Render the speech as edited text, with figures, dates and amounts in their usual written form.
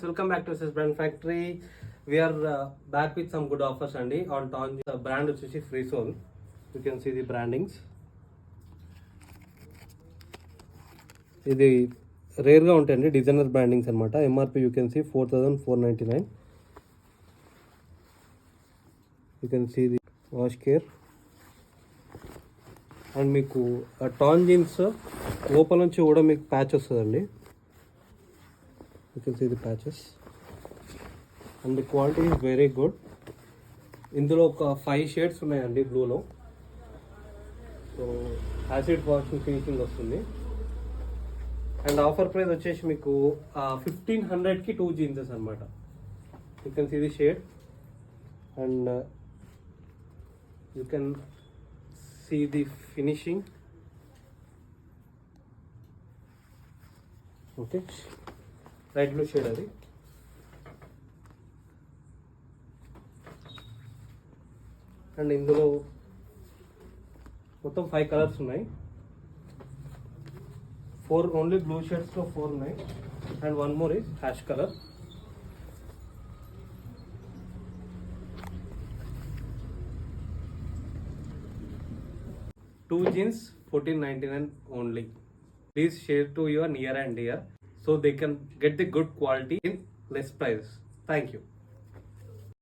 Welcome back to SS Brand Factory. We are back with some good offers అండి on Tonj brand వచ్చేసి Free Soul. You can see the brandings. ఇది rare గా ఉంటాయండి designer brandings అన్నమాట. MRP you can see 4499. You can see the wash care and మీకు tan jeans లోపల నుంచి కూడా మీకు ప్యాచ్ వస్తుందండి. You can see the patches and the quality is very good. ఇందులో ఒక 5 షేడ్స్ ఉన్నాయండి బ్లూలో. సో యాసిడ్ వాషింగ్ ఫినిషింగ్ వస్తుంది అండ్ ఆఫర్ ప్రైస్ వచ్చేసి మీకు 1500కి 2 జీన్సెస్ అనమాట. You can see the shade and you can see the finishing. Okay, light blue shade అది. అండ్ ఇందులో మొత్తం 5 కలర్స్ ఉన్నాయి. 4 ఓన్లీ బ్లూ షేడ్స్లో 4 ఉన్నాయి and 1 more is ash colour. Two jeans 1499 only. Please share to your near and dear so they can get the good quality in less price. Thank you.